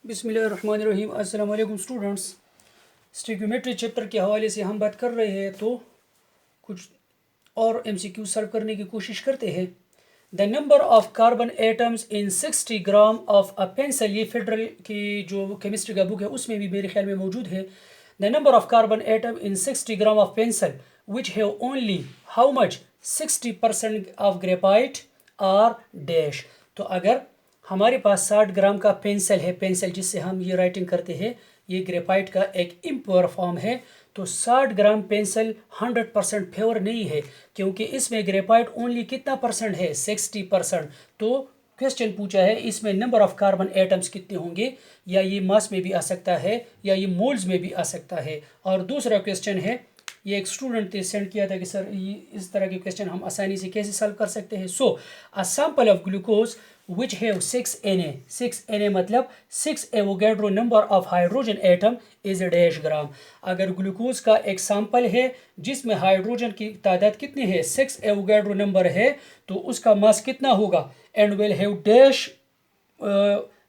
बिस्मिल्लाहिर्रहमानिर्रहीम। अस्सलाम वालेकुम स्टूडेंट्स। स्टिक्योमेट्री चैप्टर के हवाले से हम बात कर रहे हैं, तो कुछ और MCQ सॉल्व करने की कोशिश करते हैं। The number of carbon atoms in 60 gram of a pencil, ये फेडरल की जो केमिस्ट्री का बुक है उसमें भी मेरे ख्याल में मौजूद है। The number of carbon atom in 60 gram of pencil which have only how much 60% of graphite are dash. तो अगर हमारे पास 60 ग्राम का पेंसिल है, पेंसिल जिससे हम ये राइटिंग करते हैं, ये ग्रेफाइट का एक इम्प्योर फॉर्म है, तो 60 ग्राम पेंसिल 100% प्योर नहीं है, क्योंकि इसमें ग्रेफाइट ओनली कितना परसेंट है, 60%। तो क्वेश्चन पूछा है इसमें नंबर ऑफ कार्बन एटम्स कितने होंगे, या ये मास में भी आ सकता है या ये मोल्स में भी आ सकता है। और दूसरा क्वेश्चन है, ये एक स्टूडेंट ने सेंड किया था कि सर ये इस तरह के क्वेश्चन हम आसानी से कैसे सॉल्व कर सकते हैं। So a sample of glucose which have 6Na, 6Na मतलब 6 Avogadro number of hydrogen atom is dash gram. अगर ग्लूकोज का एक सैंपल है जिसमें हाइड्रोजन की तादाद कितनी है, 6 एवोगैड्रो नंबर है, तो उसका मास कितना होगा, and will have dash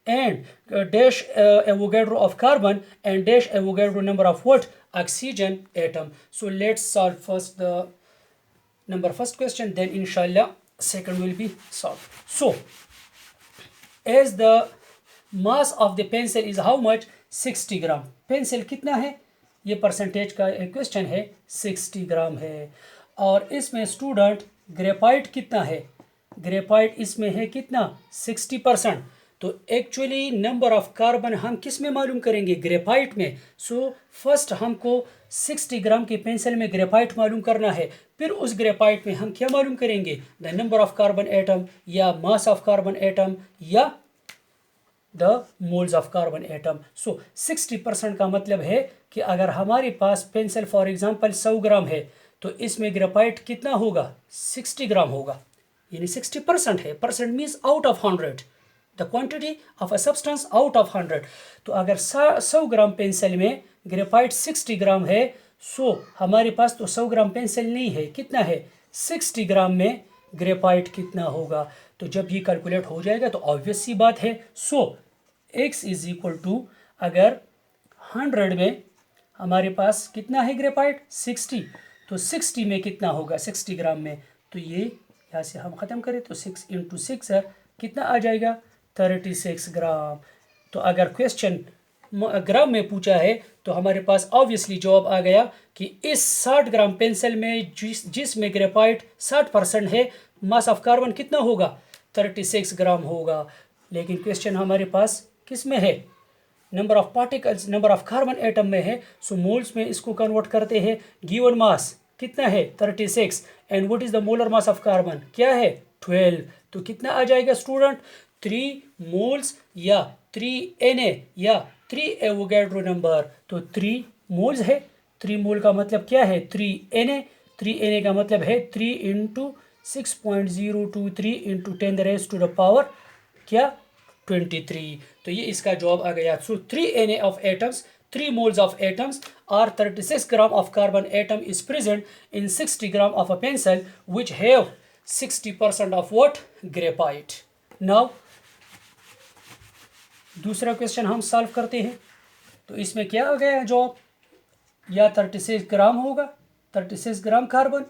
and dash Avogadro of carbon and dash Avogadro number of what, oxygen atom. So let's solve first the first question, then inshallah second will be solved. So as the mass of the pencil is how much, 60 gram. Pencil कितना है, ये percentage का एक question है, 60 ग्राम है। और इसमें student graphite कितना है, ग्रेफाइट इसमें है कितना, 60%। तो एक्चुअली नंबर ऑफ कार्बन हम किस में मालूम करेंगे, ग्रेफाइट में। सो फर्स्ट हमको 60 ग्राम की पेंसिल में ग्रेफाइट मालूम करना है, फिर उस ग्रेफाइट में हम क्या मालूम करेंगे, the number of carbon atom या मास ऑफ कार्बन एटम या the moles of carbon atom. So 60% का मतलब है कि अगर हमारे पास पेंसिल फॉर एग्जांपल 100 ग्राम है, तो इसमें ग्रेफाइट कितना होगा, 60 ग्राम होगा, यानी 60% है। Percent means out of 100, the quantity of a substance out of 100। तो अगर 100 ग्राम पेंसिल में ग्रेफाइट 60 ग्राम है, सो हमारे पास तो 100 ग्राम पेंसिल नहीं है, कितना है, 60 ग्राम में ग्रेफाइट कितना होगा। तो जब ये कैलकुलेट हो जाएगा तो ऑब्वियस सी बात है। सो x इज इक्वल टू, अगर 100 में हमारे पास कितना है ग्रेफाइट, 60, तो 60 में कितना होगा, 60 ग्राम में, तो ये यहाँ से हम ख़त्म करें तो 6 × 6 है, कितना आ जाएगा, 36 ग्राम। तो अगर क्वेश्चन ग्राम में पूछा है तो हमारे पास ऑब्वियसली जवाब आ गया कि इस 60 ग्राम पेंसिल में जिसमें ग्रेफाइट 60% है, मास ऑफ कार्बन कितना होगा, 36 ग्राम होगा। लेकिन क्वेश्चन हमारे पास किस में है, number of particles, number of carbon atom में है। सो मोल्स में इसको कन्वर्ट करते हैं। गिवन मास कितना है, 36, and what is the molar mass of carbon, क्या है, 12। तो कितना आ जाएगा स्टूडेंट, 3 मोल्स या 3Na या 3 एवोगैड्रो नंबर। तो 3 मोल्स है, 3 मोल का मतलब क्या है, 3Na, 3Na का मतलब है 3 × 6.023 × 10⁻⁴ क्या, 23। तो ये इसका जवाब आ गया। सो 3Na of atoms, 3 moles of atoms or 36 gram of carbon atom is present in 60 gram of a pencil which have 60% of what, graphite. Now दूसरा क्वेश्चन हम सॉल्व करते हैं। तो इसमें क्या आ गया जवाब, या 36 ग्राम होगा, 36 ग्राम कार्बन,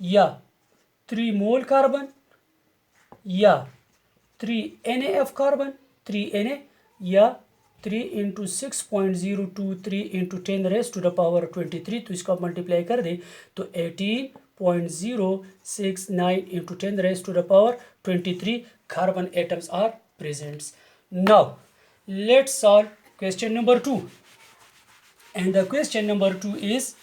या 3 मोल कार्बन, या 3Na of कार्बन, 3Na, या 3 × 6.023 × 10⁻⁴। तो इसको आप मल्टीप्लाई कर दें तो 18.069 × 10⁻⁴ carbon atoms are present. Now let's solve question number 2, and the question number 2 is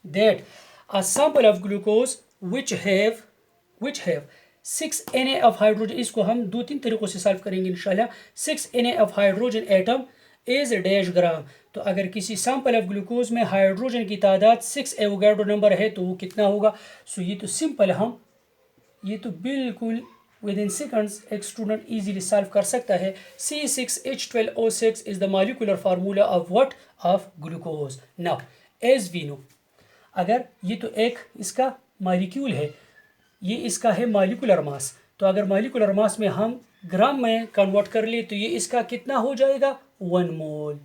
that a sample of glucose which have 6Na of hydrogen, इसको हम 2-3 तरीकों से सॉल्व करेंगे इंशाल्लाह। 6Na of hydrogen atom is dash gram. तो अगर किसी sample of glucose में हाइड्रोजन की तादाद 6 एवोगैड्रो नंबर है तो वो कितना होगा। सो ये तो सिंपल, हम ये तो बिल्कुल विद इन सेकंड्स एक स्टूडेंट इजीली सॉल्व कर सकता है। C6H12O6 is the molecular formula of what, of glucose. Now as we know, अगर ये तो एक इसका मॉलिक्यूल है, ये इसका है मॉलिक्यूलर मास, तो अगर मॉलिक्यूलर मास में हम ग्राम में कन्वर्ट कर ले तो ये इसका कितना हो जाएगा, 1 मोल।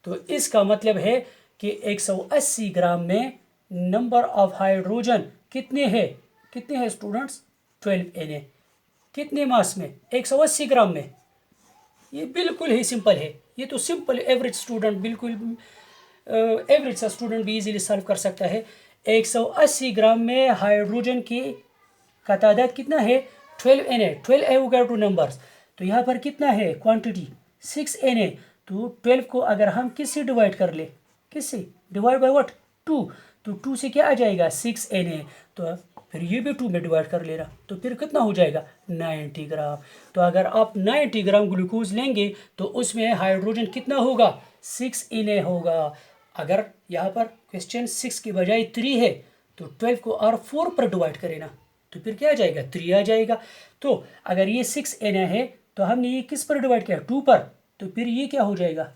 तो इसका मतलब है कि 180 ग्राम में नंबर ऑफ हाइड्रोजन कितने हैं स्टूडेंट्स? 12 Na। कितने मास में? 180 ग्राम में। ये बिल्कुल ही सिंपल है, ये तो सिंपल एवरेज स्टूडेंट बिल्कुल एवरेज सा स्टूडेंट भी इजीली सॉल्व कर सकता है। 180 ग्राम में हाइड्रोजन की का तादाद कितना है? 12 Na। 12 Avogadro numbers. तो यहाँ पर कितना है क्वांटिटी? 6 Na। तो 12 को अगर हम किससे डिवाइड कर ले? किससे डिवाइड बाय व्हाट? 2। तो 2 से क्या आ जाएगा? 6 Na। तो फिर ये भी 2 में डिवाइड कर लेना, तो फिर कितना हो जाएगा? 90 ग्राम। तो अगर आप 90 ग्राम ग्लूकोज लेंगे तो उसमें हाइड्रोजन कितना होगा? 6 Na होगा। अगर यहाँ पर क्वेश्चन 6 की बजाय 3 है तो 12 को और 4 पर डिवाइड करें ना, तो फिर क्या आ जाएगा? 3 आ जाएगा। तो अगर ये 6 Na है तो हमने ये किस पर डिवाइड किया? 2 पर। तो फिर ये क्या हो जाएगा?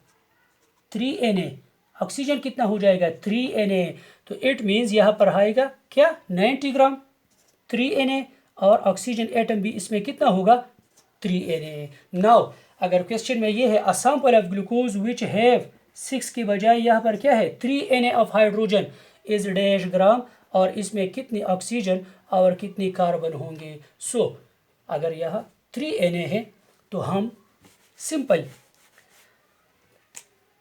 3 Na। ऑक्सीजन कितना हो जाएगा? 3 Na। तो इट मीन्स यहाँ पर आएगा क्या? 90 ग्राम 3 Na। और ऑक्सीजन एटम भी इसमें कितना होगा? 3 Na। नाउ अगर क्वेश्चन में ये है a sample of glucose which have 6 की बजाय यहाँ पर क्या है? 3 Na of hydrogen is dash gram, और इसमें कितनी ऑक्सीजन और कितनी कार्बन होंगे? सो अगर यहाँ 3 Na है तो हम सिंपल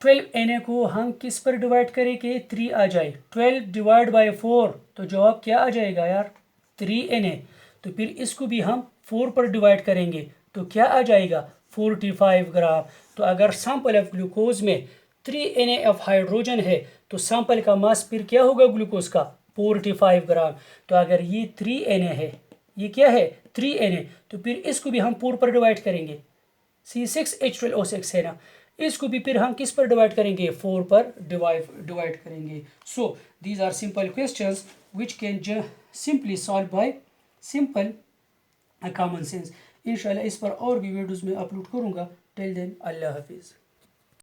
12 Na को हम किस पर डिवाइड करेंगे? 3 आ जाए। 12 डिवाइड बाय 4 तो जवाब क्या आ जाएगा यार? 3 Na। तो फिर इसको भी हम 4 पर डिवाइड करेंगे तो क्या आ जाएगा? 45 ग्राम। तो अगर सैंपल ऑफ ग्लूकोज में 3 Na ऑफ हाइड्रोजन है तो सैंपल का मास फिर क्या होगा ग्लूकोज का? 45 ग्राम। तो अगर ये 3 Na है, ये क्या है? 3 Na, तो फिर इसको भी हम 4 पर डिवाइड करेंगे। C6H12O6 है ना, इसको भी फिर हम किस पर डिवाइड करेंगे? 4 पर डिवाइड करेंगे। So these are simple questions which can simply solve by simple common sense. इंशाल्लाह इस पर और भी वीडियोज़ में अपलोड करूँगा। टिल देन अल्लाह हाफिज़।